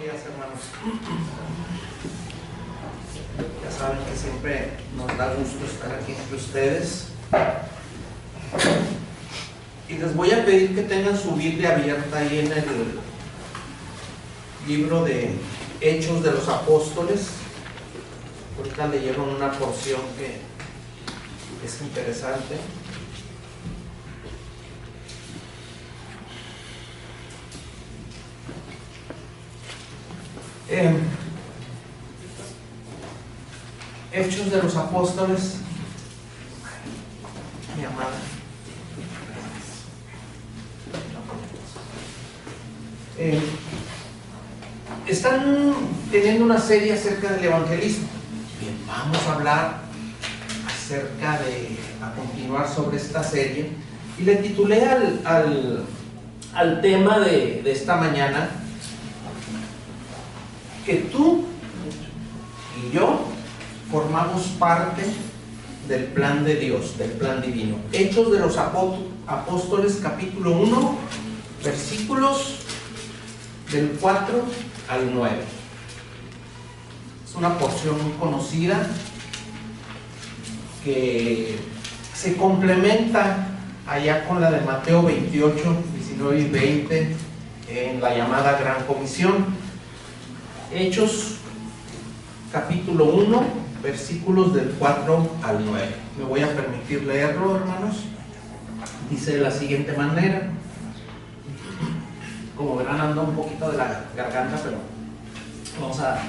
días, hermanos. Ya saben que siempre nos da gusto estar aquí entre ustedes. Y les voy a pedir que tengan su Biblia abierta ahí en el libro de Hechos de los Apóstoles. Ahorita leyeron una porción que es interesante. Hechos de los Apóstoles, mi amada. Están teniendo una serie acerca del evangelismo. Bien, vamos a hablar acerca de, a continuar sobre esta serie, y le titulé al tema de esta mañana, que tú y yo formamos parte del plan de Dios, del plan divino. Hechos de los Apóstoles, capítulo 1, versículos del 4 al 9. Es una porción muy conocida que se complementa allá con la de Mateo 28, 19 y 20 en la llamada Gran Comisión. Hechos capítulo 1, versículos del 4 al 9. Me voy a permitir leerlo, hermanos. Dice de la siguiente manera. Como verán, ando un poquito de la garganta, pero vamos a dar.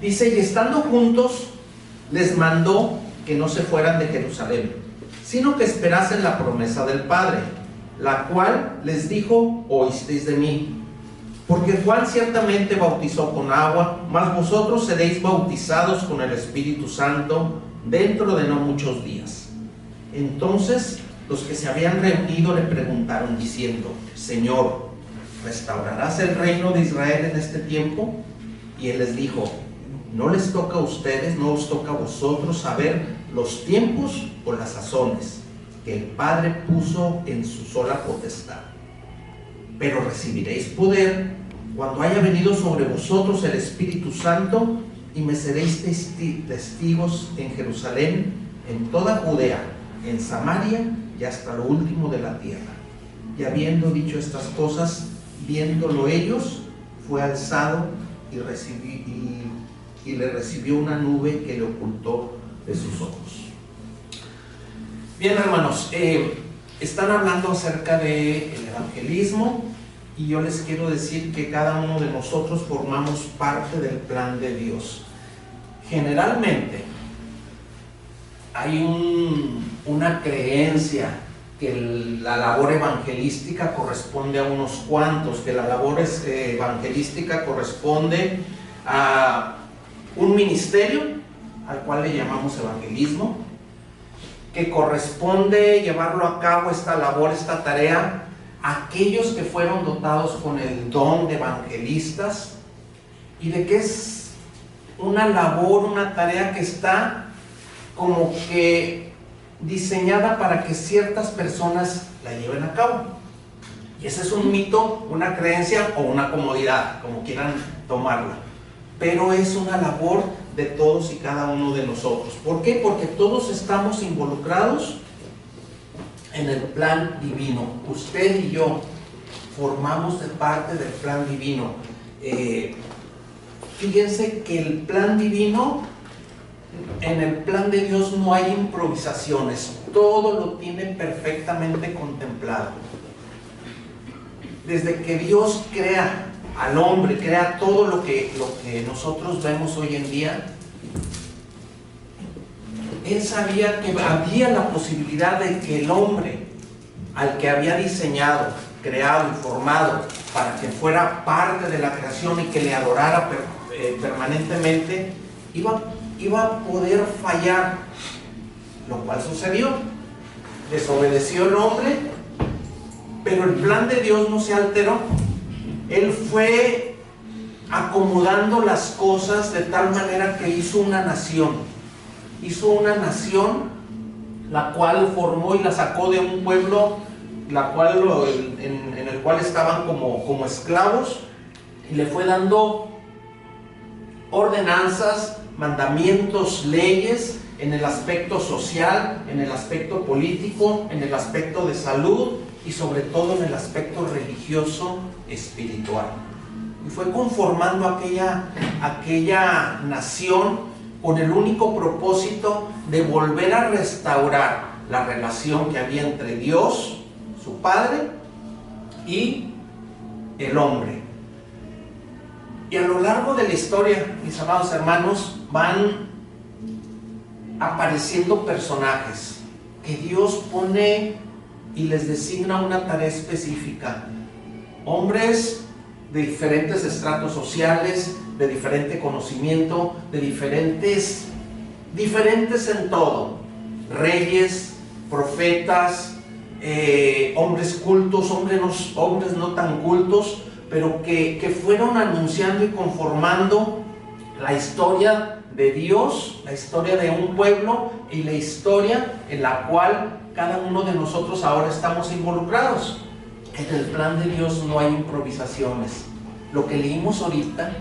Dice: y estando juntos, les mandó que no se fueran de Jerusalén, sino que esperasen la promesa del Padre, la cual les dijo: oísteis de mí. Porque Juan ciertamente bautizó con agua, mas vosotros seréis bautizados con el Espíritu Santo dentro de no muchos días. Entonces los que se habían reunido le preguntaron diciendo: Señor, ¿restaurarás el reino de Israel en este tiempo? Y él les dijo: no les toca a ustedes, no os toca a vosotros saber los tiempos o las sazones que el Padre puso en su sola potestad. Pero recibiréis poder cuando haya venido sobre vosotros el Espíritu Santo, y me seréis testigos en Jerusalén, en toda Judea, en Samaria y hasta lo último de la tierra. Y habiendo dicho estas cosas, viéndolo ellos, fue alzado y le recibió una nube que le ocultó de sus ojos. Bien, hermanos, están hablando acerca del evangelismo, y yo les quiero decir que cada uno de nosotros formamos parte del plan de Dios. Generalmente hay una creencia que la labor evangelística corresponde a unos cuantos, que la labor evangelística corresponde a un ministerio al cual le llamamos evangelismo, que corresponde llevarlo a cabo esta labor, esta tarea, aquellos que fueron dotados con el don de evangelistas, y de que es una labor, una tarea que está como que diseñada para que ciertas personas la lleven a cabo. Y ese es un mito, una creencia o una comodidad, como quieran tomarla, pero es una labor de todos y cada uno de nosotros. ¿Por qué? Porque todos estamos involucrados en el plan divino. Usted y yo formamos parte del plan divino. Fíjense que el plan divino, en el plan de Dios no hay improvisaciones, todo lo tiene perfectamente contemplado. Desde que Dios crea al hombre, crea todo lo que nosotros vemos hoy en día, Él sabía que había la posibilidad de que el hombre, al que había diseñado, creado y formado para que fuera parte de la creación y que le adorara permanentemente, iba a poder fallar, lo cual sucedió. Desobedeció el hombre, pero el plan de Dios no se alteró. Él fue acomodando las cosas de tal manera que hizo una nación. Hizo una nación, la cual formó y la sacó de un pueblo en el cual estaban como esclavos, y le fue dando ordenanzas, mandamientos, leyes en el aspecto social, en el aspecto político, en el aspecto de salud y sobre todo en el aspecto religioso espiritual. Y fue conformando aquella nación con el único propósito de volver a restaurar la relación que había entre Dios, su Padre, y el hombre. Y a lo largo de la historia, mis amados hermanos, van apareciendo personajes que Dios pone y les designa una tarea específica. Hombres de diferentes estratos sociales, de diferente conocimiento, de diferentes en todo. Reyes, profetas, hombres cultos, hombres no tan cultos, pero que fueron anunciando y conformando la historia de Dios, la historia de un pueblo y la historia en la cual cada uno de nosotros ahora estamos involucrados. En el plan de Dios no hay improvisaciones. Lo que leímos ahorita,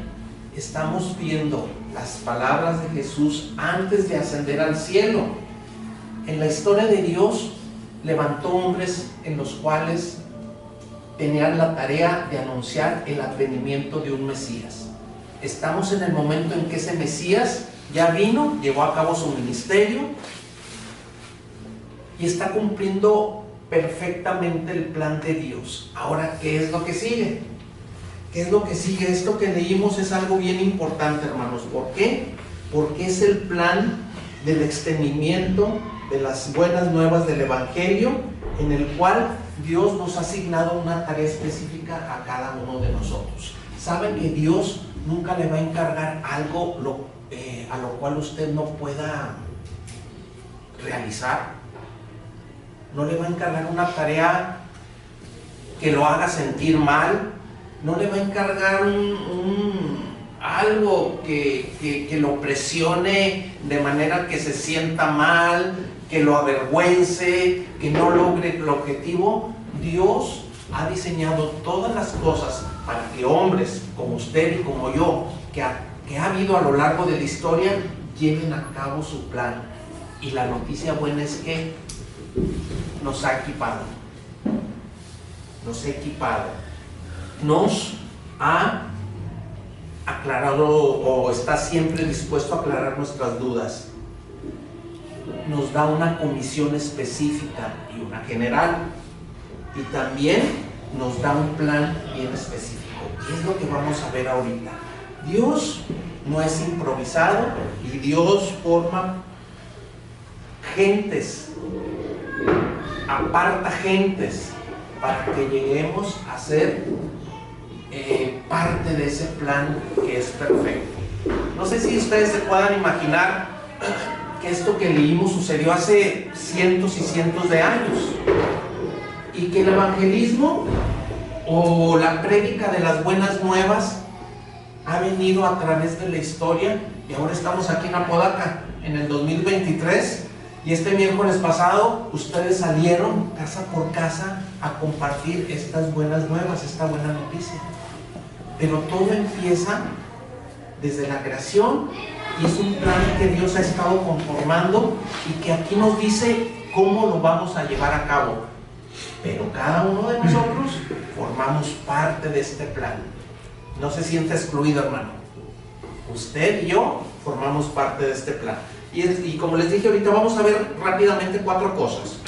estamos viendo las palabras de Jesús antes de ascender al cielo. En la historia de Dios levantó hombres en los cuales tenían la tarea de anunciar el advenimiento de un Mesías. Estamos en el momento en que ese Mesías ya vino, llevó a cabo su ministerio y está cumpliendo perfectamente el plan de Dios. Ahora, ¿qué es lo que sigue? ¿Qué es lo que sigue? Esto que leímos es algo bien importante, hermanos. ¿Por qué? Porque es el plan del extendimiento de las buenas nuevas del Evangelio, en el cual Dios nos ha asignado una tarea específica a cada uno de nosotros. ¿Saben que Dios nunca le va a encargar algo a lo cual usted no pueda realizar? No le va a encargar una tarea que lo haga sentir mal, no le va a encargar algo que lo presione de manera que se sienta mal, que lo avergüence, que no logre el objetivo. Dios ha diseñado todas las cosas para que hombres como usted y como yo, que ha habido a lo largo de la historia, lleven a cabo su plan. Y la noticia buena es que nos ha equipado. Nos ha aclarado, o está siempre dispuesto a aclarar nuestras dudas. Nos da una comisión específica y una general, y también nos da un plan bien específico. Y es lo que vamos a ver ahorita. Dios no es improvisado, y Dios forma gentes, aparta gentes para que lleguemos a ser parte de ese plan que es perfecto. No sé si ustedes se puedan imaginar que esto que leímos sucedió hace cientos y cientos de años, y que el evangelismo o la prédica de las buenas nuevas ha venido a través de la historia, y ahora estamos aquí en Apodaca en el 2023, y este miércoles pasado ustedes salieron casa por casa a compartir estas buenas nuevas, esta buena noticia. Pero todo empieza desde la creación, y es un plan que Dios ha estado conformando y que aquí nos dice cómo lo vamos a llevar a cabo. Pero cada uno de nosotros formamos parte de este plan. No se sienta excluido, hermano. Usted y yo formamos parte de este plan. Y como les dije ahorita, vamos a ver rápidamente 4 cosas.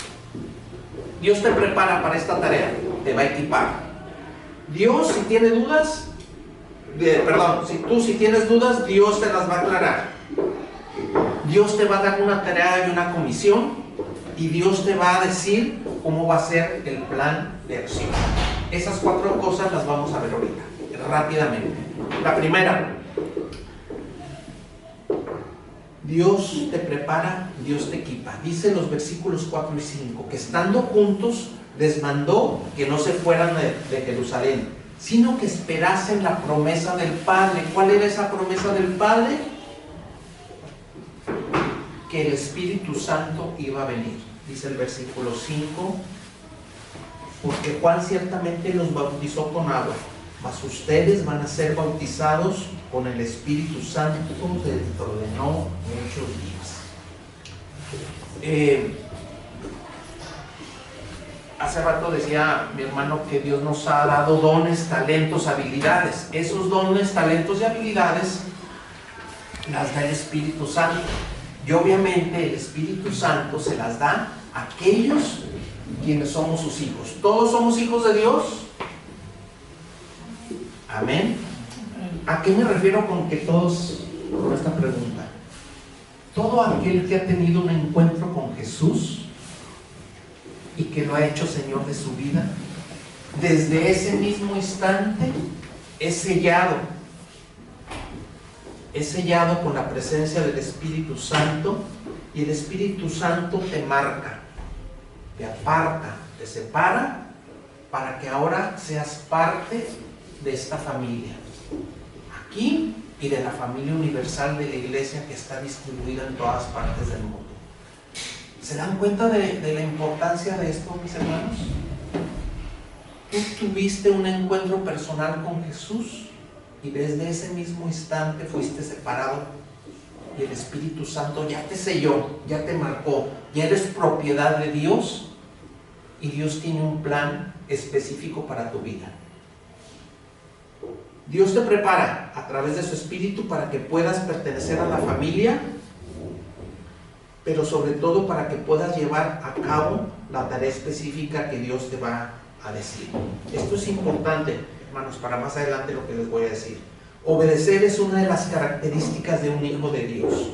Dios te prepara para esta tarea, te va a equipar. Dios, si tiene dudas, si tienes dudas, Dios te las va a aclarar. Dios te va a dar una tarea y una comisión, y Dios te va a decir cómo va a ser el plan de acción. Esas 4 cosas las vamos a ver ahorita, rápidamente. La primera: Dios te prepara, Dios te equipa. Dice en los versículos 4 y 5 que estando juntos les mandó que no se fueran de Jerusalén, sino que esperasen la promesa del Padre. ¿Cuál era esa promesa del Padre? Que el Espíritu Santo iba a venir. Dice el versículo 5: porque Juan ciertamente los bautizó con agua, mas ustedes van a ser bautizados con el Espíritu Santo dentro de no muchos días. Hace rato decía mi hermano que Dios nos ha dado dones, talentos, habilidades. Esos dones, talentos y habilidades las da el Espíritu Santo. Y obviamente el Espíritu Santo se las da a aquellos quienes somos sus hijos. ¿Todos somos hijos de Dios? Amén. ¿A qué me refiero con que todos, con esta pregunta? Todo aquel que ha tenido un encuentro con Jesús y que lo ha hecho Señor de su vida, desde ese mismo instante es sellado con la presencia del Espíritu Santo, y el Espíritu Santo te marca, te aparta, te separa para que ahora seas parte de esta familia aquí y de la familia universal de la iglesia que está distribuida en todas partes del mundo. ¿Se dan cuenta de la importancia de esto, mis hermanos? Tú tuviste un encuentro personal con Jesús y desde ese mismo instante fuiste separado, y el Espíritu Santo ya te selló, ya te marcó, ya eres propiedad de Dios, y Dios tiene un plan específico para tu vida. Dios te prepara a través de su Espíritu para que puedas pertenecer a la familia, pero sobre todo para que puedas llevar a cabo la tarea específica que Dios te va a decir. Esto es importante, hermanos, para más adelante lo que les voy a decir. Obedecer es una de las características de un hijo de Dios.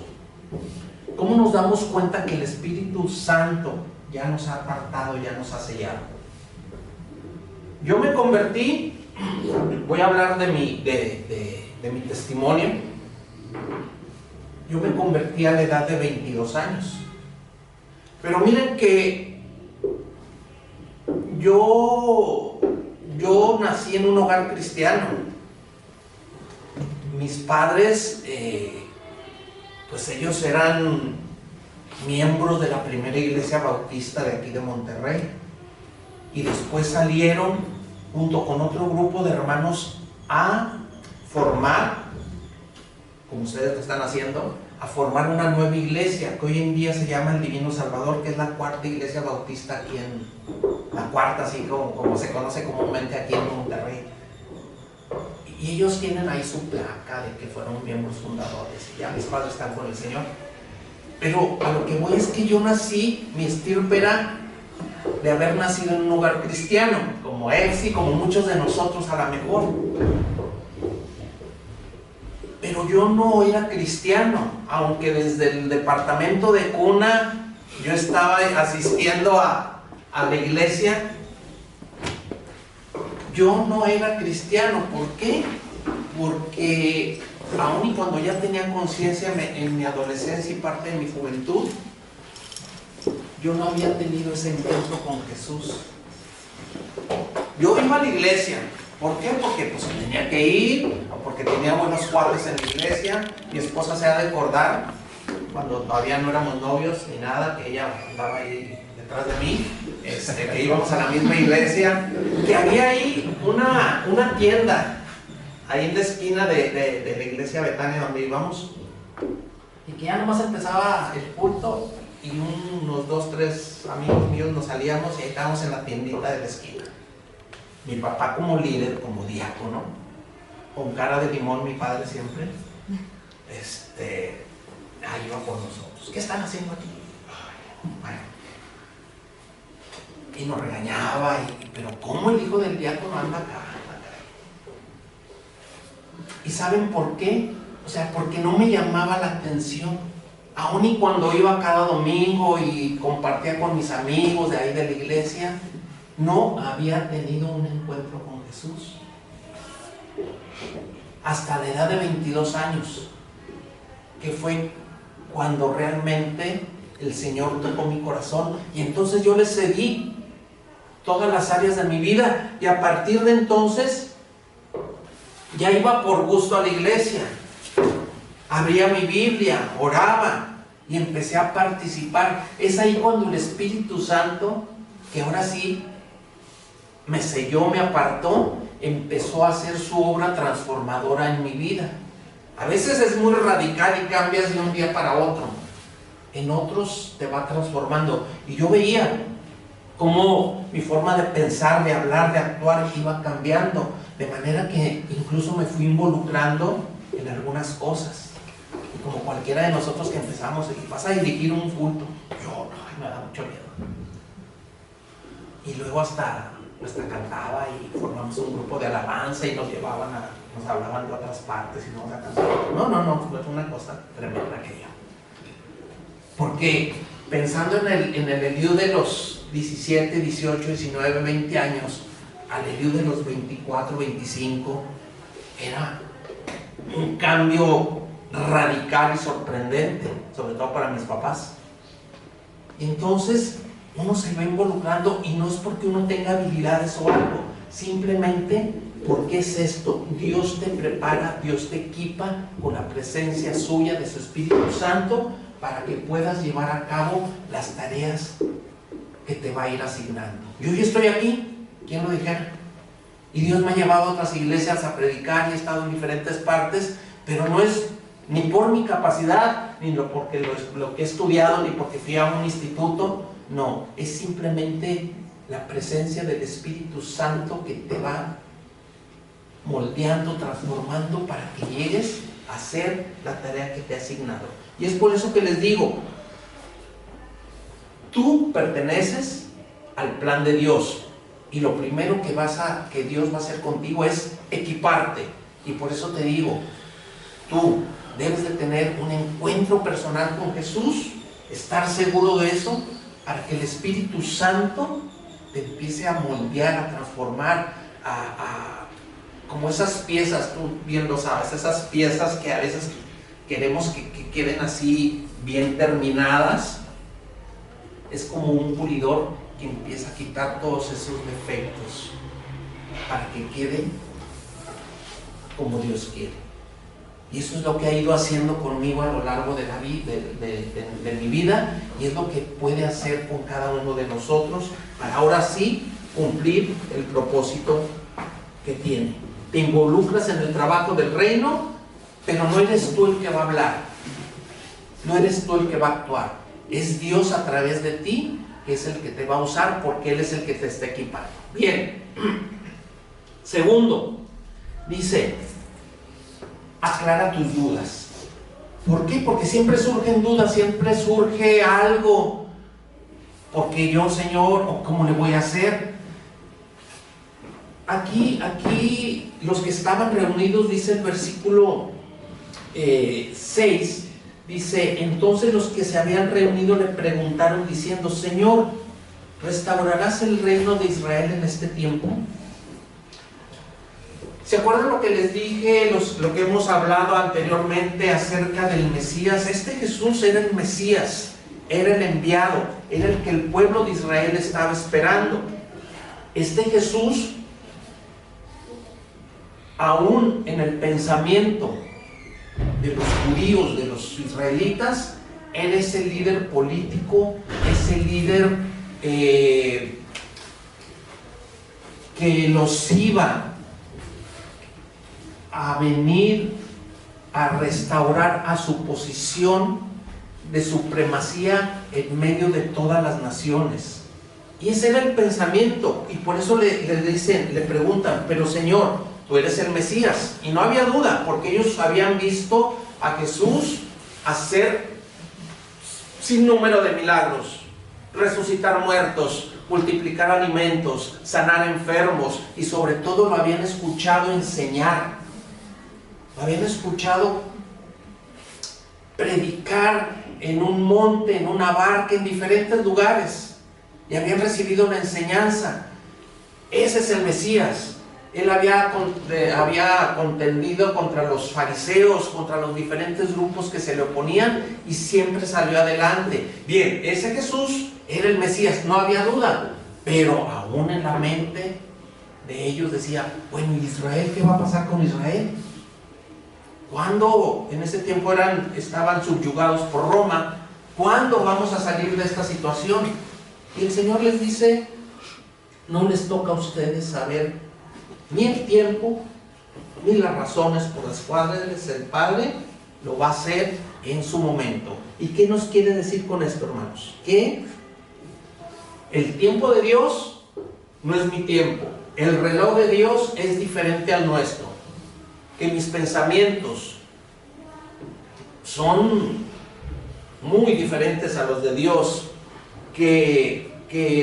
¿Cómo nos damos cuenta que el Espíritu Santo ya nos ha apartado, ya nos ha sellado? Yo me convertí, voy a hablar de mi testimonio. Yo me convertí a la edad de 22 años. Pero miren que yo nací en un hogar cristiano. Mis padres, pues ellos eran miembros de la primera iglesia bautista de aquí de Monterrey. Y después salieron junto con otro grupo de hermanos a formar, como ustedes lo están haciendo, a formar una nueva iglesia que hoy en día se llama el Divino Salvador, que es la cuarta iglesia bautista aquí la cuarta, así como se conoce comúnmente aquí en Monterrey. Y ellos tienen ahí su placa de que fueron miembros fundadores, y ya mis padres están con el Señor. Pero a lo que voy es que yo nací, mi estirpe era de haber nacido en un hogar cristiano, como Elsie, como muchos de nosotros a lo mejor. Pero yo no era cristiano, aunque desde el departamento de cuna yo estaba asistiendo a la iglesia. Yo no era cristiano. ¿Por qué? Porque aun y cuando ya tenía conciencia en mi adolescencia y parte de mi juventud, yo no había tenido ese encuentro con Jesús. Yo iba a la iglesia. ¿Por qué? Porque pues tenía que ir, o porque tenía buenos cuates en la iglesia. Mi esposa se ha de acordar, cuando todavía no éramos novios ni nada, que ella andaba ahí detrás de mí, que íbamos a la misma iglesia, que había ahí una tienda, ahí en la esquina de la iglesia Betania donde íbamos, y que ya nomás empezaba el culto, y unos 2, 3 amigos míos nos salíamos y ahí estábamos en la tiendita de la esquina. Mi papá como líder, como diácono, con cara de limón, mi padre siempre, ahí iba por nosotros. ¿Qué están haciendo aquí? Bueno, y nos regañaba, pero ¿cómo el hijo del diácono anda acá? ¿Y saben por qué? O sea, porque no me llamaba la atención. Aún y cuando iba cada domingo y compartía con mis amigos de ahí de la iglesia, no había tenido un encuentro con Jesús. Hasta la edad de 22 años, que fue cuando realmente el Señor tocó mi corazón. Y entonces yo le cedí todas las áreas de mi vida. Y a partir de entonces, ya iba por gusto a la iglesia. Abría mi Biblia, oraba y empecé a participar. Es ahí cuando el Espíritu Santo, que ahora sí me selló, me apartó, empezó a hacer su obra transformadora en mi vida. A veces es muy radical y cambias de un día para otro. En otros te va transformando. Y yo veía cómo mi forma de pensar, de hablar, de actuar iba cambiando, de manera que incluso me fui involucrando en algunas cosas. Y como cualquiera de nosotros que empezamos, y vas a dirigir un culto, yo, ay, me da mucho miedo. Y luego hasta cantaba y formamos un grupo de alabanza y nos hablaban de otras partes y nos a cantar. No, fue una cosa tremenda aquella. Porque pensando en el Eliú de los 17, 18, 19, 20 años, al Eliú de los 24, 25, era un cambio radical y sorprendente, sobre todo para mis papás. Y entonces uno se va involucrando, y no es porque uno tenga habilidades o algo, simplemente porque es esto: Dios te prepara, Dios te equipa con la presencia suya, de su Espíritu Santo, para que puedas llevar a cabo las tareas que te va a ir asignando. Yo ya estoy aquí, ¿quién lo dijera? Y Dios me ha llevado a otras iglesias a predicar y he estado en diferentes partes, pero no es ni por mi capacidad, ni porque lo que he estudiado, ni porque fui a un instituto. No, es simplemente la presencia del Espíritu Santo que te va moldeando, transformando para que llegues a hacer la tarea que te ha asignado. Y es por eso que les digo, tú perteneces al plan de Dios, y lo primero que Dios va a hacer contigo es equiparte. Y por eso te digo, tú debes de tener un encuentro personal con Jesús, estar seguro de eso, para que el Espíritu Santo te empiece a moldear, a transformar, como esas piezas, tú bien lo sabes, esas piezas que a veces queremos que queden así bien terminadas. Es como un pulidor que empieza a quitar todos esos defectos para que quede como Dios quiere. Y eso es lo que ha ido haciendo conmigo a lo largo de mi vida, y es lo que puede hacer con cada uno de nosotros para ahora sí cumplir el propósito que tiene. Te involucras en el trabajo del reino, pero no eres tú el que va a hablar, no eres tú el que va a actuar. Es Dios a través de ti que es el que te va a usar, porque Él es el que te está equipando. Bien. Segundo, dice: aclara tus dudas. ¿Por qué? Porque siempre surgen dudas, siempre surge algo. ¿Por qué yo, Señor? ¿O cómo le voy a hacer? Aquí los que estaban reunidos, dice el versículo 6, dice: entonces los que se habían reunido le preguntaron diciendo: Señor, ¿restaurarás el reino de Israel en este tiempo? ¿Se acuerdan lo que les dije, lo que hemos hablado anteriormente acerca del Mesías? Este Jesús era el Mesías, era el enviado, era el que el pueblo de Israel estaba esperando. Este Jesús, aún en el pensamiento de los judíos, de los israelitas, era ese líder político, ese líder que los iba a venir a restaurar a su posición de supremacía en medio de todas las naciones. Y ese era el pensamiento, y por eso le preguntan: pero Señor, tú eres el Mesías. Y no había duda, porque ellos habían visto a Jesús hacer sin número de milagros, resucitar muertos, multiplicar alimentos, sanar enfermos, y sobre todo lo habían escuchado enseñar. Lo habían escuchado predicar en un monte, en una barca, en diferentes lugares, y habían recibido una enseñanza. Ese es el Mesías. Él había contendido contra los fariseos, contra los diferentes grupos que se le oponían, y siempre salió adelante. Bien, ese Jesús era el Mesías, no había duda, pero aún en la mente de ellos decía: bueno, ¿y Israel? ¿Qué va a pasar con Israel? ¿Cuándo? En ese tiempo estaban subyugados por Roma. ¿Cuándo vamos a salir de esta situación? Y el Señor les dice: no les toca a ustedes saber Ni el tiempo, ni las razones por las cuales el Padre lo va a hacer en su momento. ¿Y qué nos quiere decir con esto, hermanos? Que el tiempo de Dios no es mi tiempo. El reloj de Dios es diferente al nuestro. Que mis pensamientos son muy diferentes a los de Dios. Que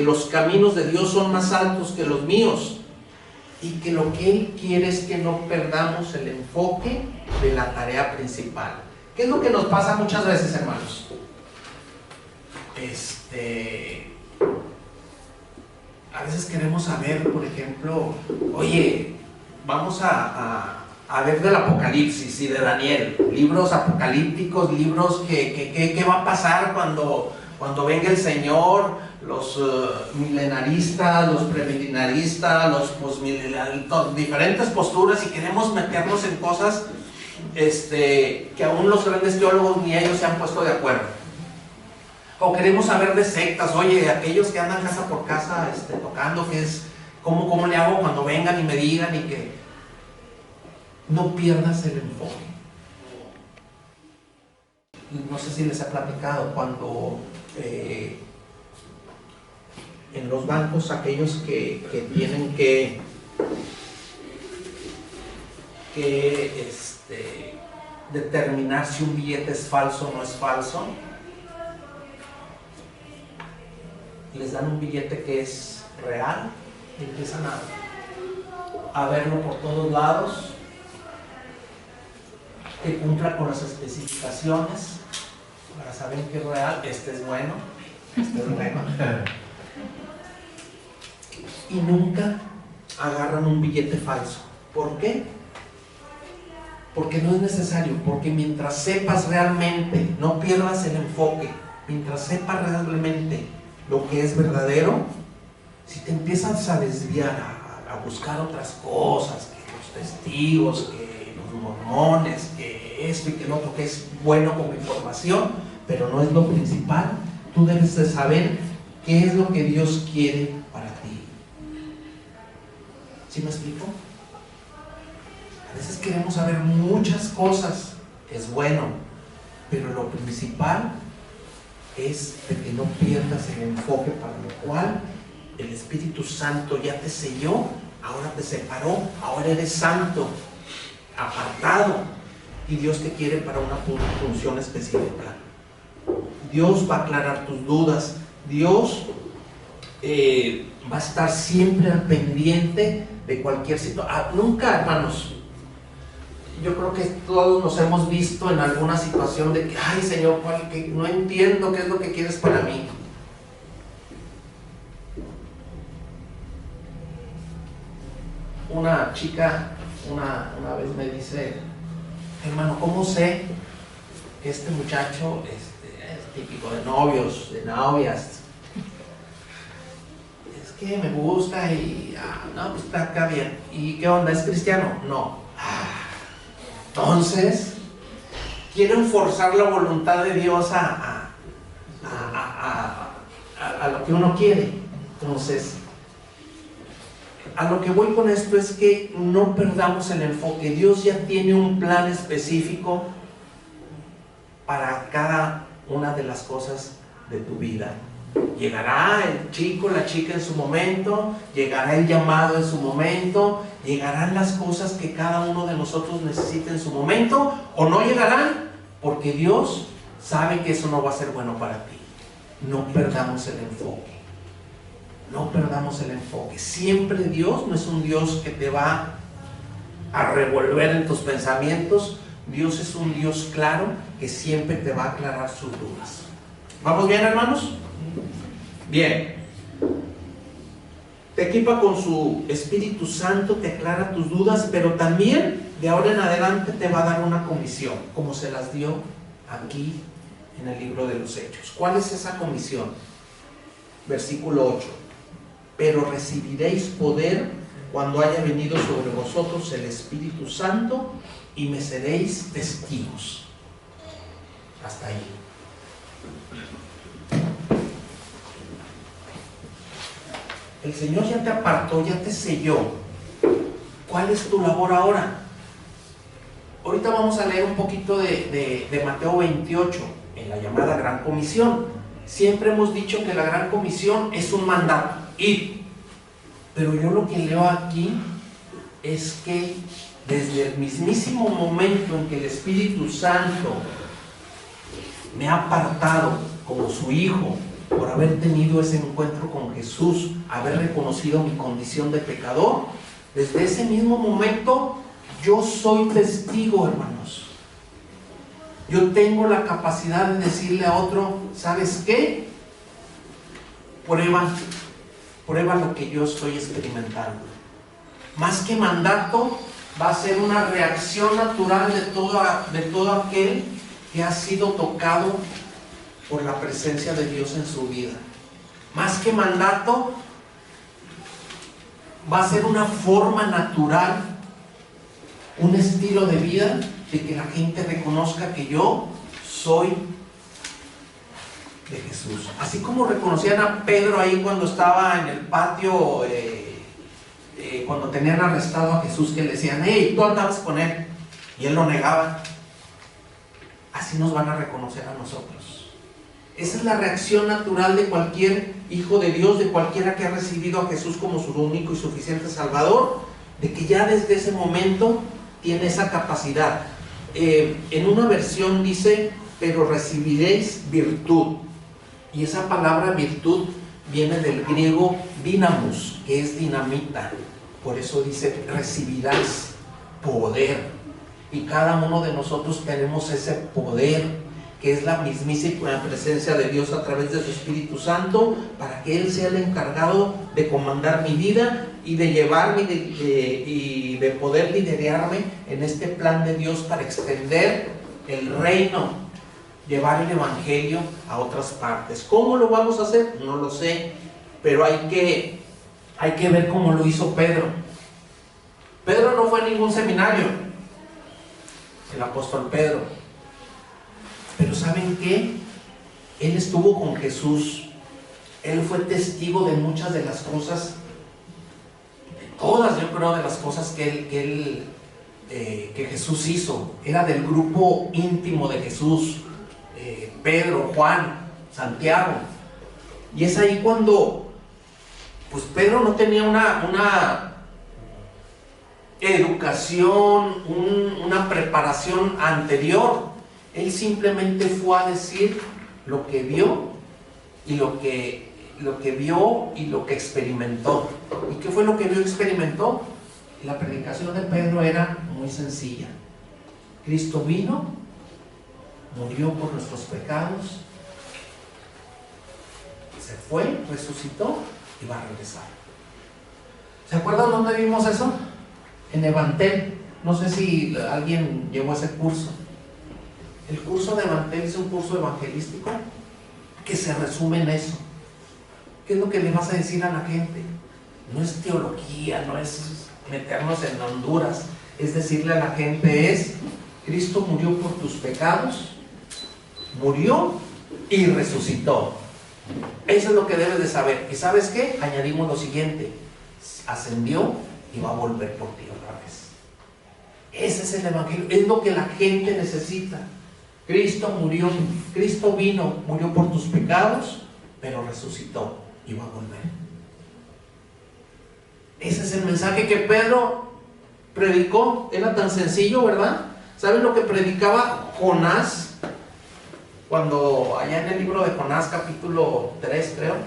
los caminos de Dios son más altos que los míos. Y que lo que Él quiere es que no perdamos el enfoque de la tarea principal. ¿Qué es lo que nos pasa muchas veces, hermanos? A veces queremos saber, por ejemplo, oye, vamos a ver del Apocalipsis y de Daniel, libros apocalípticos, libros que va a pasar cuando venga el Señor, los milenaristas, los premilenaristas, los postmilenaristas, diferentes posturas, y queremos meternos en cosas que aún los grandes teólogos ni ellos se han puesto de acuerdo. O queremos saber de sectas, oye, aquellos que andan casa por casa tocando, que es ¿cómo le hago cuando vengan y me digan? Y que no pierdas el enfoque. No sé si les he platicado, cuando en los bancos aquellos que tienen que determinar si un billete es falso o no es falso, les dan un billete que es real y empiezan a verlo por todos lados, que cumpla con las especificaciones para saber que es real. Este es bueno, este es bueno. Y nunca agarran un billete falso. ¿Por qué? Porque no es necesario, porque mientras sepas realmente, no pierdas el enfoque, mientras sepas realmente lo que es verdadero, si te empiezas a desviar, a buscar otras cosas, que los testigos, que los mormones, que esto y que lo otro, que es bueno como información, pero no es lo principal, tú debes de saber qué es lo que Dios quiere para ti. ¿Sí me explico? A veces queremos saber muchas cosas, es bueno, pero lo principal es de que no pierdas el enfoque para lo cual el Espíritu Santo ya te selló, ahora te separó, ahora eres santo, apartado, y Dios te quiere para una función específica. Dios va a aclarar tus dudas, Dios va a estar siempre al pendiente de cualquier situación. Nunca, hermanos, yo creo que todos nos hemos visto en alguna situación de que, ay Señor, que no entiendo qué es lo que quieres para mí. Una chica una vez me dice, hermano, ¿cómo sé que este muchacho es típico de novios, de novias? Es que me gusta y, no, pues está acá bien. ¿Y qué onda? ¿Es cristiano? No. Entonces, quieren forzar la voluntad de Dios a lo que uno quiere. Entonces, a lo que voy con esto es que no perdamos el enfoque. Dios ya tiene un plan específico para cada una de las cosas de tu vida. Llegará el chico, la chica en su momento, llegará el llamado en su momento, llegarán las cosas que cada uno de nosotros necesita en su momento, o no llegarán, porque Dios sabe que eso no va a ser bueno para ti. No perdamos el enfoque. No perdamos el enfoque. Siempre Dios no es un Dios que te va a revolver en tus pensamientos. Dios es un Dios claro que siempre te va a aclarar sus dudas. ¿Vamos bien, hermanos? Bien. Te equipa con su Espíritu Santo, te aclara tus dudas, pero también de ahora en adelante te va a dar una comisión, como se las dio aquí en el libro de los Hechos. ¿Cuál es esa comisión? Versículo 8. Pero recibiréis poder cuando haya venido sobre vosotros el Espíritu Santo y me seréis testigos. Hasta ahí. El Señor ya te apartó, ya te selló ¿cuál es tu labor ahora? Ahorita vamos a leer un poquito de Mateo 28, en la llamada Gran Comisión. Siempre hemos dicho que la Gran Comisión es un mandato, ir. Pero yo lo que leo aquí es que desde el mismísimo momento en que el Espíritu Santo me ha apartado como su hijo, por haber tenido ese encuentro con Jesús, haber reconocido mi condición de pecador, desde ese mismo momento yo soy testigo, hermanos. Yo tengo la capacidad de decirle a otro, ¿sabes qué? Prueba lo que yo estoy experimentando. Más que mandato, va a ser una reacción natural de todo aquel que ha sido tocado por la presencia de Dios en su vida. Más que mandato, va a ser una forma natural, un estilo de vida de que la gente reconozca que yo soy de Jesús. Así como reconocían a Pedro ahí cuando estaba en el patio, cuando tenían arrestado a Jesús, que le decían, hey, tú andabas con él, y él lo negaba. Así nos van a reconocer a nosotros. Esa es la reacción natural de cualquier hijo de Dios, de cualquiera que ha recibido a Jesús como su único y suficiente Salvador, de que ya desde ese momento tiene esa capacidad. En una versión dice, pero recibiréis virtud. Y esa palabra virtud viene del griego dynamos, que es dinamita. Por eso dice, recibirás poder. Y cada uno de nosotros tenemos ese poder, que es la mismísima presencia de Dios a través de su Espíritu Santo, para que Él sea el encargado de comandar mi vida y de llevarme y de poder liderarme en este plan de Dios para extender el reino, llevar el Evangelio a otras partes. ¿Cómo lo vamos a hacer? No lo sé, pero hay que ver cómo lo hizo Pedro. Pedro no fue a ningún seminario, el apóstol Pedro. Pero ¿saben qué? Él estuvo con Jesús. Él fue testigo de muchas de las cosas, de todas, yo creo, de las cosas que Jesús hizo. Era del grupo íntimo de Jesús. Pedro, Juan, Santiago. Y es ahí cuando pues Pedro no tenía una educación, una preparación anterior. Él simplemente fue a decir lo que vio y lo que vio y lo que experimentó. ¿Y qué fue lo que vio y experimentó? La predicación de Pedro era muy sencilla. Cristo vino, murió por nuestros pecados, se fue, resucitó y va a regresar. ¿Se acuerdan dónde vimos eso? En Evantel. No sé si alguien llevó ese curso. El curso de Evantel es un curso evangelístico que se resume en eso. ¿Qué es lo que le vas a decir a la gente? No es teología, no es meternos en Honduras. Es decirle a la gente es, Cristo murió por tus pecados, murió y resucitó. Eso es lo que debes de saber. ¿Y sabes qué? Añadimos lo siguiente: ascendió y va a volver por ti otra vez. Ese es el Evangelio, es lo que la gente necesita. Cristo murió, Cristo vino, murió por tus pecados, pero resucitó y va a volver. Ese es el mensaje que Pedro predicó. Era tan sencillo, ¿verdad? ¿Saben lo que predicaba Jonás? Cuando allá en el libro de Jonás, capítulo 3, creo,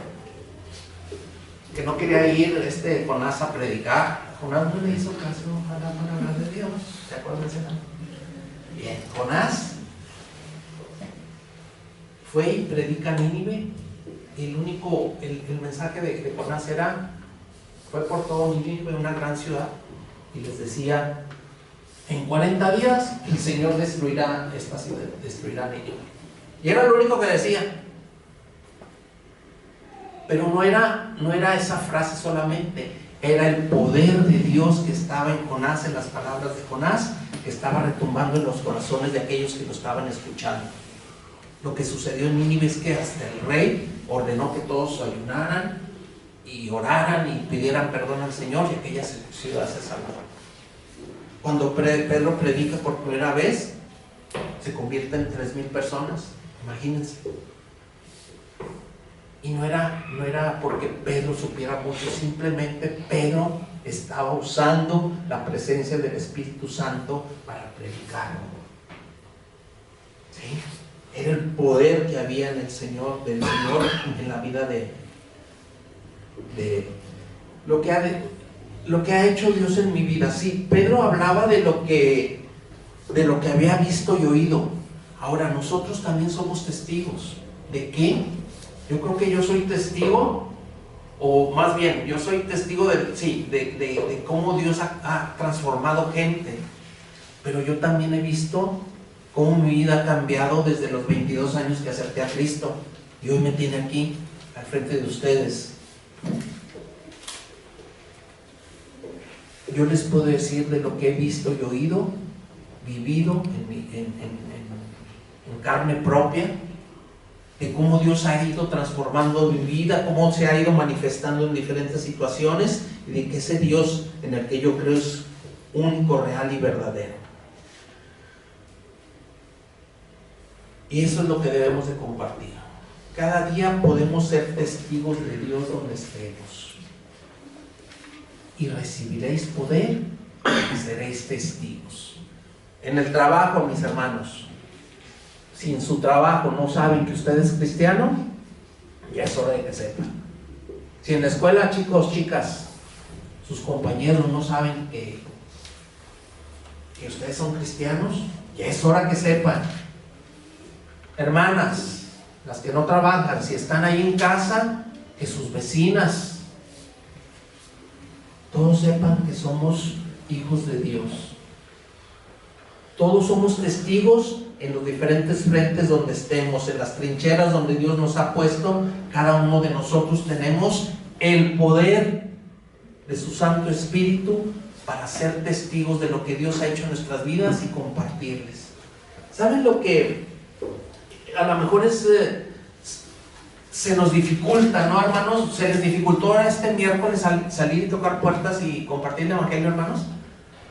que no quería ir Jonás a predicar. Jonás no le hizo caso a la palabra de Dios. ¿Se acuerdan de ese? Bien, Jonás fue y predica a Nínive. El mensaje de Jonás fue por todo Nínive, una gran ciudad, y les decía, en 40 días el Señor destruirá esta ciudad, destruirá Nínive. Y era lo único que decía. Pero no era esa frase solamente, era el poder de Dios que estaba en Jonás, en las palabras de Jonás, que estaba retumbando en los corazones de aquellos que lo estaban escuchando. Lo que sucedió en Nínive es que hasta el rey ordenó que todos ayunaran y oraran y pidieran perdón al Señor, y aquella ciudad se salvó. Cuando Pedro predica por primera vez, se convierte en 3,000 personas, imagínense. Y no era porque Pedro supiera mucho, simplemente Pedro estaba usando la presencia del Espíritu Santo para predicar. ¿Sí? Era el poder que había en del Señor en la vida de lo que ha hecho Dios en mi vida. Sí, Pedro hablaba de lo que había visto y oído. Ahora nosotros también somos testigos. ¿De qué? Yo creo que yo soy testigo, o más bien, yo soy testigo de cómo Dios ha transformado gente. Pero yo también he visto cómo mi vida ha cambiado desde los 22 años que acerqué a Cristo. Y hoy me tiene aquí, al frente de ustedes. Yo les puedo decir de lo que he visto y oído, vivido en carne propia, de cómo Dios ha ido transformando mi vida, cómo se ha ido manifestando en diferentes situaciones, y de que ese Dios en el que yo creo es único, real y verdadero. Y eso es lo que debemos de compartir. Cada día podemos ser testigos de Dios donde estemos. Y recibiréis poder y seréis testigos. En el trabajo, mis hermanos, si en su trabajo no saben que usted es cristiano, ya es hora de que sepan. Si en la escuela, chicos, chicas, sus compañeros no saben que ustedes son cristianos, ya es hora que sepan. Hermanas, las que no trabajan, si están ahí en casa, que sus vecinas todos sepan que somos hijos de Dios. Todos somos testigos en los diferentes frentes donde estemos, en las trincheras donde Dios nos ha puesto. Cada uno de nosotros tenemos el poder de su Santo Espíritu para ser testigos de lo que Dios ha hecho en nuestras vidas y compartirles. ¿Saben lo que a lo mejor se nos dificulta, ¿no, hermanos? ¿Se les dificultó este miércoles salir y tocar puertas y compartir el Evangelio, hermanos?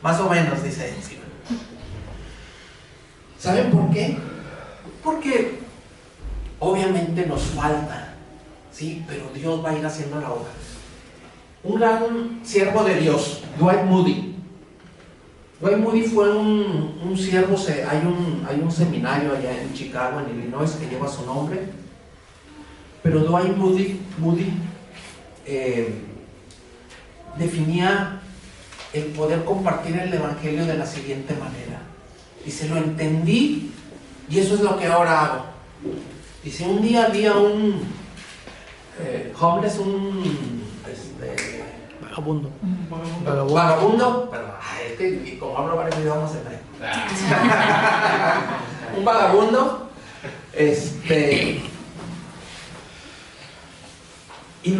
Más o menos, dice. Sí. ¿Saben por qué? Porque obviamente nos falta, ¿sí? Pero Dios va a ir haciendo la obra. Un gran siervo de Dios, Dwight Moody. Dwight Moody fue un siervo. Hay un seminario allá en Chicago, en Illinois, que lleva su nombre. Pero Dwight Moody definía el poder compartir el Evangelio de la siguiente manera. Dice, lo entendí y eso es lo que ahora hago. Dice, un día había un homeless, vagabundo, perdón, es que como hablo varios idiomas un vagabundo, y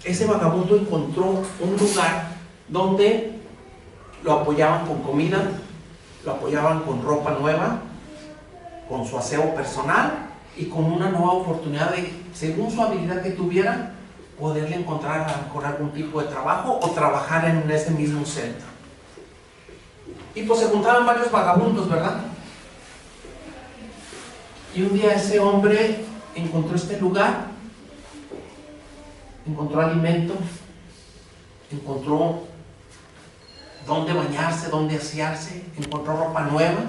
ese vagabundo encontró un lugar donde lo apoyaban con comida, lo apoyaban con ropa nueva, con su aseo personal y con una nueva oportunidad de, según su habilidad que tuviera, poderle encontrar a lo mejor algún tipo de trabajo o trabajar en ese mismo centro. Y pues se juntaban varios vagabundos, ¿verdad? Y un día ese hombre encontró este lugar, encontró alimento, encontró dónde bañarse, dónde asearse, encontró ropa nueva,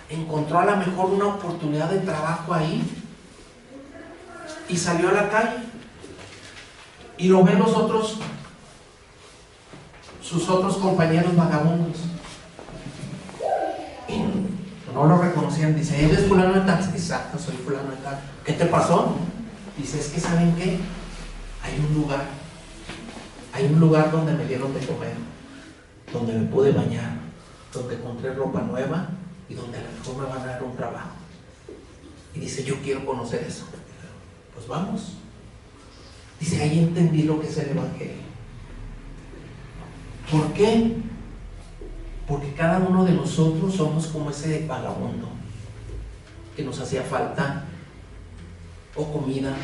encontró a lo mejor una oportunidad de trabajo ahí y salió a la calle y lo ven sus otros compañeros vagabundos y no lo reconocían. Dice, ¿eres fulano de tal? Exacto, soy fulano de tal. ¿Qué te pasó? Dice, es que ¿saben qué? Hay un lugar donde me dieron de comer, donde me pude bañar, donde encontré ropa nueva y donde a lo mejor me van a dar un trabajo. Y dice, yo quiero conocer eso. Pues vamos. Dice, ahí entendí lo que es el Evangelio. ¿Por qué? Porque cada uno de nosotros somos como ese vagabundo que nos hacía falta o comida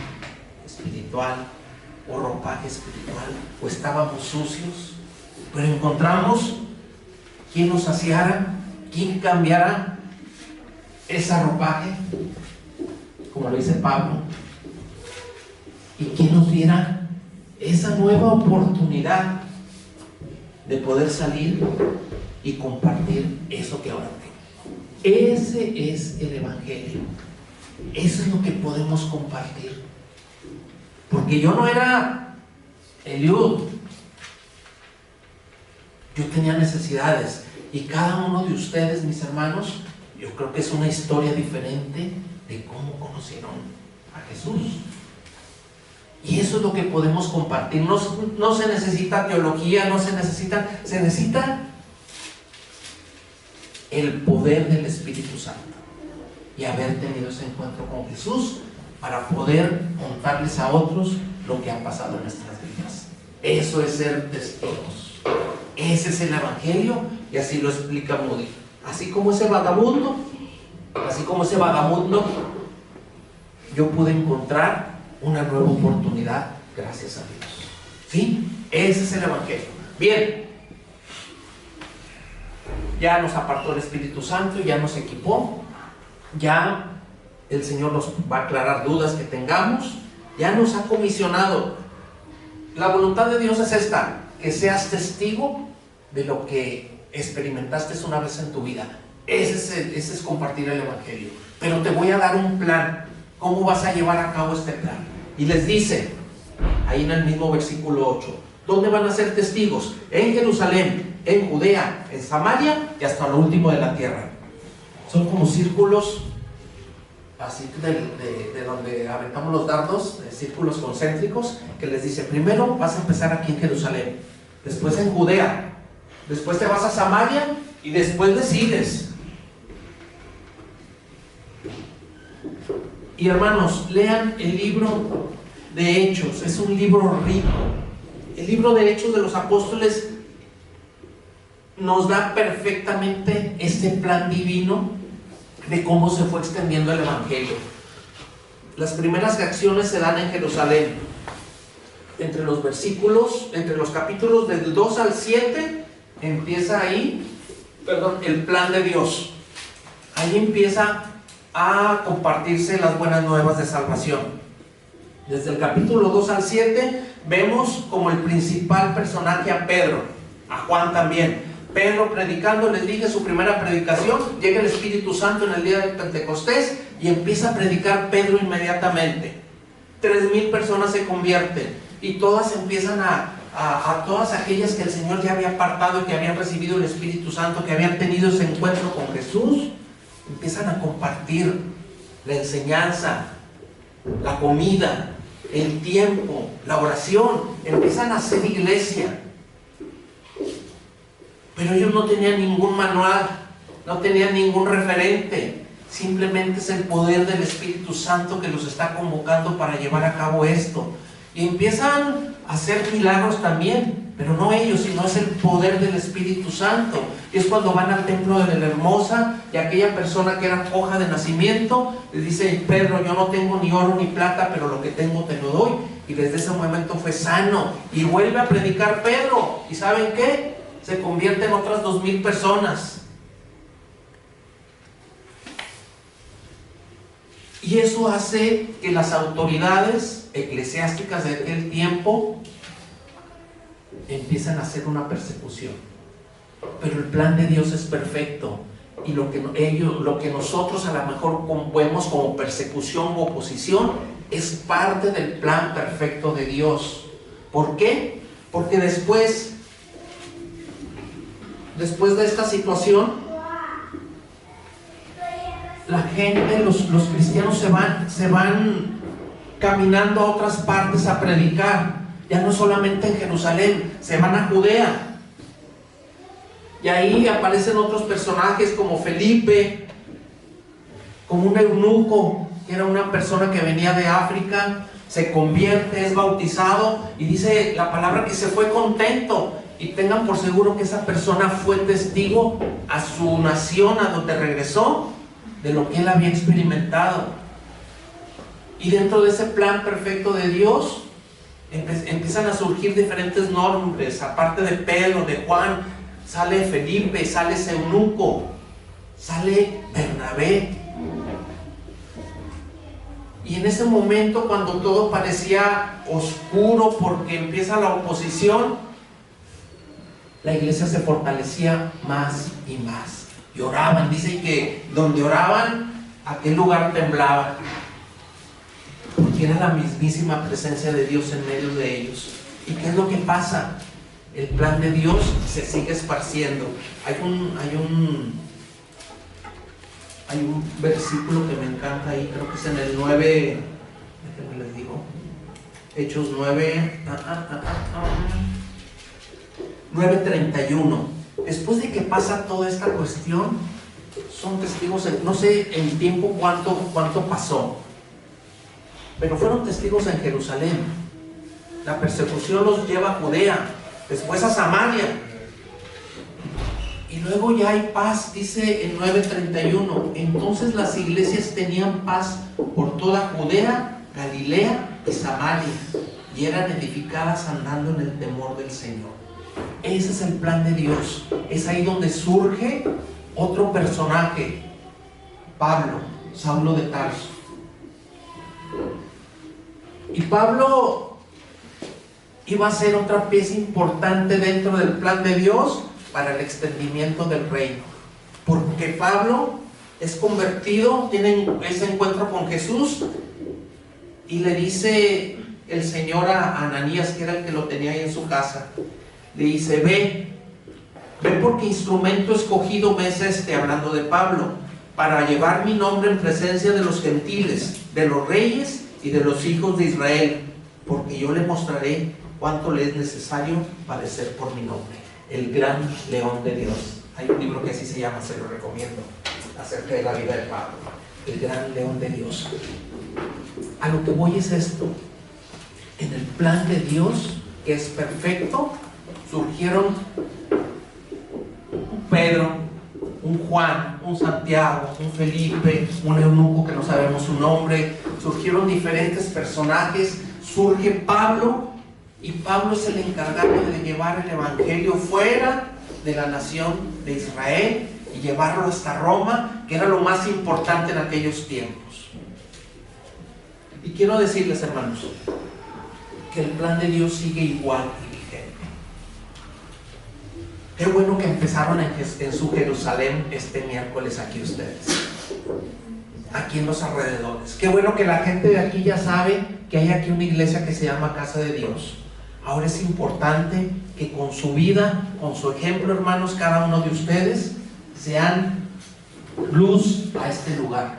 espiritual, o ropaje espiritual, o estábamos sucios Pero encontramos quien nos saciara, quien cambiara ese ropaje, como lo dice Pablo, y quien nos diera esa nueva oportunidad de poder salir y compartir eso que ahora tengo. Ese es el Evangelio. Eso es lo que podemos compartir. Porque yo no era Eliud. Yo tenía necesidades. Y cada uno de ustedes, mis hermanos, yo creo que es una historia diferente de cómo conocieron a Jesús. Y eso es lo que podemos compartir. No se necesita teología, se necesita el poder del Espíritu Santo y haber tenido ese encuentro con Jesús para poder contarles a otros lo que ha pasado en nuestras vidas. Eso es ser testigos. Ese es el Evangelio, y así lo explica Moody. Así como ese vagabundo, yo pude encontrar una nueva oportunidad gracias a Dios. ¿Sí? Ese es el Evangelio. Bien, ya nos apartó el Espíritu Santo, ya nos equipó, ya el Señor nos va a aclarar dudas que tengamos, ya nos ha comisionado. La voluntad de Dios es esta: que seas testigo de lo que experimentaste una vez en tu vida. Ese es compartir el Evangelio. Pero te voy a dar un plan. ¿Cómo vas a llevar a cabo este plan? Y les dice, ahí en el mismo versículo 8, ¿dónde van a ser testigos? En Jerusalén, en Judea, en Samaria y hasta lo último de la tierra. Son como círculos, así de donde aventamos los dardos, círculos concéntricos, que les dice, primero vas a empezar aquí en Jerusalén, después en Judea, después te vas a Samaria y después decides. Y hermanos, lean el libro de Hechos, es un libro rico. El libro de Hechos de los Apóstoles nos da perfectamente este plan divino de cómo se fue extendiendo el Evangelio. Las primeras reacciones se dan en Jerusalén. Entre los capítulos del 2 al 7, empieza ahí, el plan de Dios. Ahí empieza a compartirse las buenas nuevas de salvación. Desde el capítulo 2 al 7 vemos como el principal personaje a Pedro, a Juan también. Pedro predicando, les dije, su primera predicación, llega el Espíritu Santo en el día de Pentecostés y empieza a predicar Pedro inmediatamente. 3,000 personas se convierten y todas empiezan a todas aquellas que el Señor ya había apartado y que habían recibido el Espíritu Santo, que habían tenido ese encuentro con Jesús, empiezan a compartir la enseñanza, la comida, el tiempo, la oración, empiezan a hacer iglesia. Pero ellos no tenían ningún manual, no tenían ningún referente, simplemente es el poder del Espíritu Santo que los está convocando para llevar a cabo esto. Y empiezan a hacer milagros también, pero no ellos, sino es el poder del Espíritu Santo. Y es cuando van al templo de la Hermosa y aquella persona que era coja de nacimiento le dice, Pedro, yo no tengo ni oro ni plata, pero lo que tengo te lo doy. Y desde ese momento fue sano y vuelve a predicar Pedro. ¿Y saben qué? Se convierte en otras 2,000 personas. Y eso hace que las autoridades eclesiásticas de aquel tiempo empiezan a hacer una persecución. Pero el plan de Dios es perfecto, y lo que nosotros a lo mejor vemos como persecución u oposición es parte del plan perfecto de Dios. ¿Por qué? Porque después de esta situación, la gente, los cristianos se van caminando a otras partes a predicar. Ya no solamente en Jerusalén, se van a Judea. Y ahí aparecen otros personajes como Felipe, como un eunuco, que era una persona que venía de África, se convierte, es bautizado, y dice la palabra que se fue contento. Y tengan por seguro que esa persona fue testigo a su nación, a donde regresó, de lo que él había experimentado. Y dentro de ese plan perfecto de Dios, empiezan a surgir diferentes nombres. Aparte de Pedro, de Juan, sale Felipe, sale Eunuco, sale Bernabé. Y en ese momento, cuando todo parecía oscuro porque empieza la oposición, la iglesia se fortalecía más y más. Y oraban, dicen que donde oraban, aquel lugar temblaba, porque era la mismísima presencia de Dios en medio de ellos. ¿Y qué es lo que pasa? El plan de Dios se sigue esparciendo. Hay un versículo que me encanta ahí, creo que es en el 9, déjenme les digo, Hechos 9, 9:31. Después de que pasa toda esta cuestión, son testigos, no sé en tiempo cuánto pasó, pero fueron testigos en Jerusalén. La persecución los lleva a Judea, después a Samaria, y luego ya hay paz. Dice en 9:31, entonces las iglesias tenían paz por toda Judea, Galilea y Samaria, y eran edificadas andando en el temor del Señor. Ese es el plan de Dios. Es ahí donde surge otro personaje, Pablo, Saulo de Tarso. Y Pablo iba a ser otra pieza importante dentro del plan de Dios para el extendimiento del reino, porque Pablo es convertido, tiene ese encuentro con Jesús, y le dice el Señor a Ananías, que era el que lo tenía ahí en su casa, le dice: ve porque instrumento escogido me es hablando de Pablo, para llevar mi nombre en presencia de los gentiles, de los reyes y de los hijos de Israel, porque yo le mostraré cuánto le es necesario padecer por mi nombre. El gran león de Dios. Hay un libro que así se llama, se lo recomiendo, acerca de la vida de Pablo. El gran león de Dios. A lo que voy es esto: en el plan de Dios, que es perfecto, surgieron un Pedro, un Juan, un Santiago, un Felipe, un eunuco que no sabemos su nombre. Surgieron diferentes personajes. Surge Pablo, y Pablo es el encargado de llevar el evangelio fuera de la nación de Israel y llevarlo hasta Roma, que era lo más importante en aquellos tiempos. Y quiero decirles, hermanos, que el plan de Dios sigue igual y vigente. Qué bueno que empezaron en su Jerusalén este miércoles aquí ustedes, aquí en los alrededores. Qué bueno que la gente de aquí ya sabe que hay aquí una iglesia que se llama Casa de Dios. Ahora es importante que con su vida, con su ejemplo, hermanos, cada uno de ustedes sean luz a este lugar,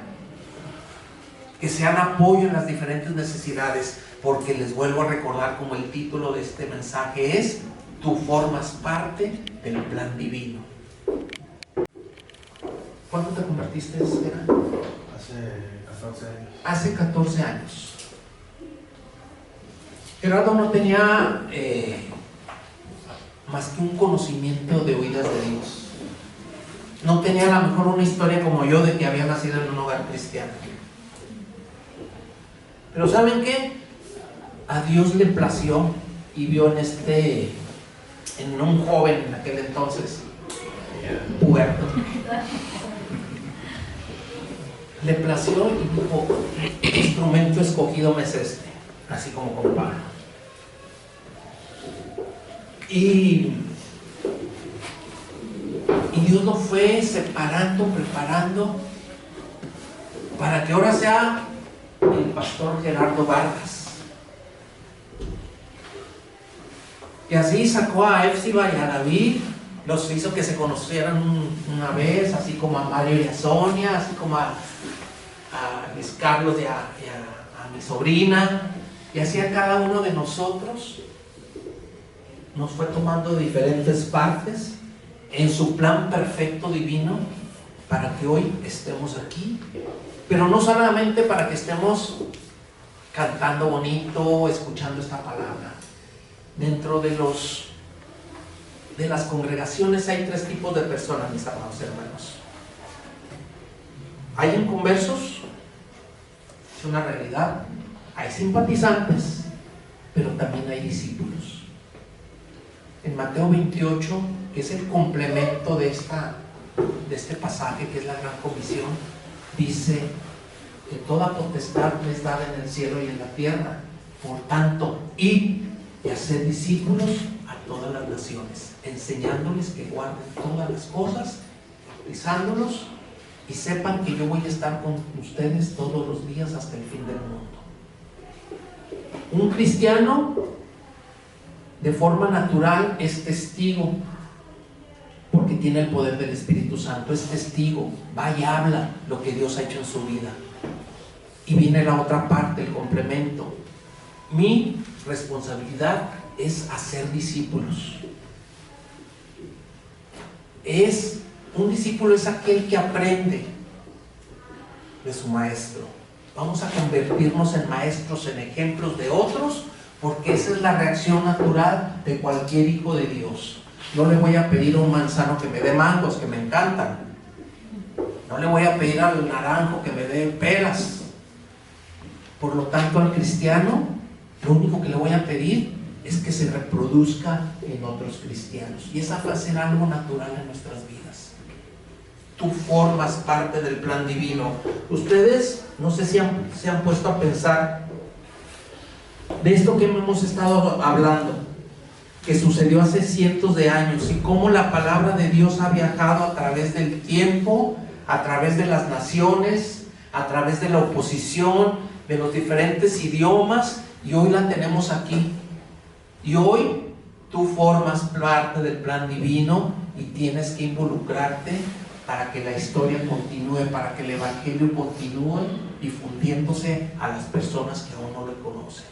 que sean apoyo en las diferentes necesidades, porque les vuelvo a recordar, como el título de este mensaje es: tú formas parte del plan divino. ¿Cuándo te convertiste, Gerardo? Hace 14 años. Hace 14 años. Gerardo no tenía más que un conocimiento de oídas de Dios. No tenía a lo mejor una historia como yo de que había nacido en un hogar cristiano. Pero ¿saben qué? A Dios le plació y vio en un joven en aquel entonces, puberto. Le plació y dijo: instrumento escogido me es este, así como con Pablo. Y Dios lo fue separando, preparando, para que ahora sea el pastor Gerardo Vargas. Y así sacó a Éfsiba y a David, los hizo que se conocieran una vez, así como a Mario y a Sonia, así como a Luis Carlos y a mi sobrina, y así a cada uno de nosotros nos fue tomando diferentes partes en su plan perfecto divino para que hoy estemos aquí, pero no solamente para que estemos cantando bonito, escuchando esta palabra. Dentro de las congregaciones hay tres tipos de personas, mis amados hermanos. Hay inconversos, es una realidad. Hay simpatizantes pero también hay discípulos. En Mateo 28, que es el complemento de este pasaje, que es la gran comisión, dice que toda potestad me es dada en el cielo y en la tierra. Por tanto, id y haced discípulos a todas las naciones, enseñándoles que guarden todas las cosas, bautizándolos, y sepan que yo voy a estar con ustedes todos los días hasta el fin del mundo. Un cristiano de forma natural es testigo, porque tiene el poder del Espíritu Santo, es testigo, va y habla lo que Dios ha hecho en su vida. Y viene la otra parte, el complemento. Mi responsabilidad es hacer discípulos. Un discípulo es aquel que aprende de su maestro. Vamos a convertirnos en maestros, en ejemplos de otros, porque esa es la reacción natural de cualquier hijo de Dios. No le voy a pedir a un manzano que me dé mangos, que me encantan. No le voy a pedir al naranjo que me dé peras. Por lo tanto, al cristiano, lo único que le voy a pedir es que se reproduzca en otros cristianos. Y esa va a ser algo natural en nuestras vidas. Tú formas parte del plan divino. Ustedes, no sé si se han puesto a pensar de esto que hemos estado hablando, que sucedió hace cientos de años, y cómo la palabra de Dios ha viajado a través del tiempo, a través de las naciones, a través de la oposición, de los diferentes idiomas, y hoy la tenemos aquí. Y hoy tú formas parte del plan divino y tienes que involucrarte para que la historia continúe, para que el evangelio continúe difundiéndose a las personas que aún no lo conocen.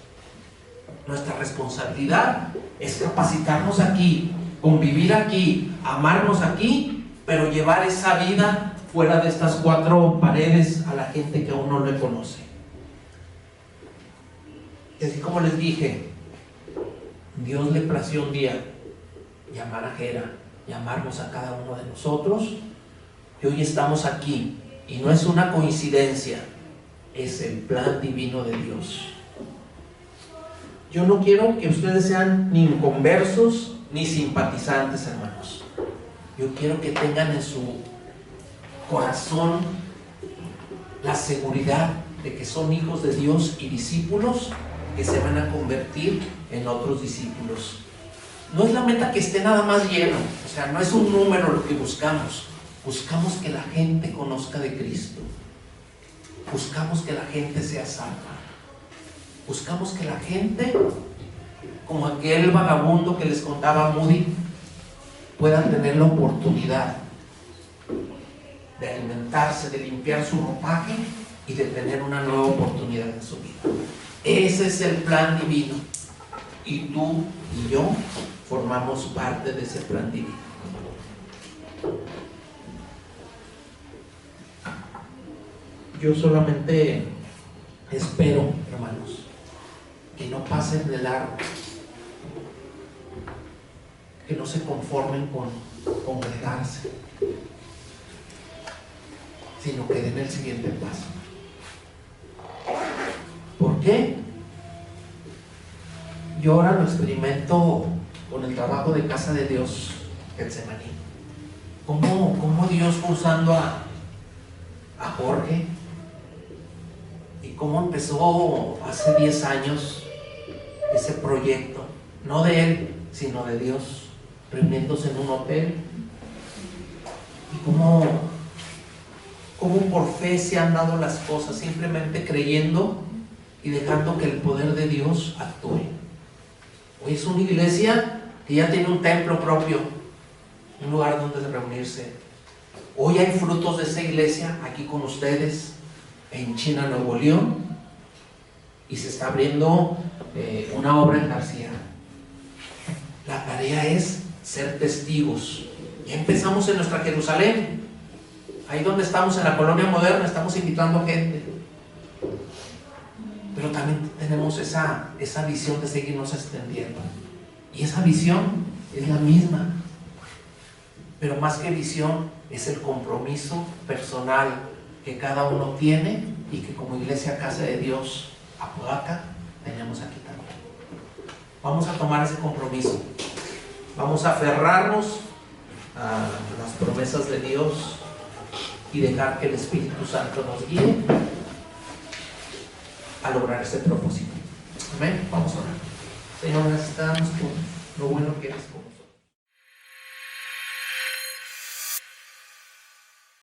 Nuestra responsabilidad es capacitarnos aquí, convivir aquí, amarnos aquí, pero llevar esa vida fuera de estas cuatro paredes a la gente que aún no le conoce. Y así como les dije, Dios le plació un día llamar a Gera, llamarnos a cada uno de nosotros, y hoy estamos aquí, y no es una coincidencia, es el plan divino de Dios. Yo no quiero que ustedes sean ni inconversos ni simpatizantes, hermanos. Yo quiero que tengan en su corazón la seguridad de que son hijos de Dios y discípulos que se van a convertir en otros discípulos. No es la meta que esté nada más lleno, o sea, no es un número lo que buscamos. Buscamos que la gente conozca de Cristo. Buscamos que la gente sea salva. Buscamos que la gente, como aquel vagabundo que les contaba Moody, puedan tener la oportunidad de alimentarse, de limpiar su ropaje y de tener una nueva oportunidad en su vida. Ese es el plan divino, y tú y yo formamos parte de ese plan divino. Yo solamente espero, hermanos, que no pasen de largo, que no se conformen con congregarse, sino que den el siguiente paso. ¿Por qué? Yo ahora lo experimento con el trabajo de Casa de Dios Getsemaní. ¿Cómo Dios fue usando a Jorge? Y cómo empezó hace 10 años ese proyecto, no de él, sino de Dios, reuniéndose en un hotel. Y cómo por fe se han dado las cosas, simplemente creyendo y dejando que el poder de Dios actúe. Hoy es una iglesia que ya tiene un templo propio, un lugar donde reunirse. Hoy hay frutos de esa iglesia aquí con ustedes en China, Nuevo León, y se está abriendo una obra en García. La tarea es ser testigos. Ya empezamos en nuestra Jerusalén, ahí donde estamos en la colonia moderna, estamos invitando a gente, pero también tenemos esa visión de seguirnos extendiendo, y esa visión es la misma, pero más que visión es el compromiso personal que cada uno tiene, y que como Iglesia Casa de Dios Apodaca tenemos aquí también. Vamos a tomar ese compromiso. Vamos a aferrarnos a las promesas de Dios y dejar que el Espíritu Santo nos guíe a lograr ese propósito. Amén. Vamos a orar. Señor, gracias te damos por lo bueno que eres con nosotros.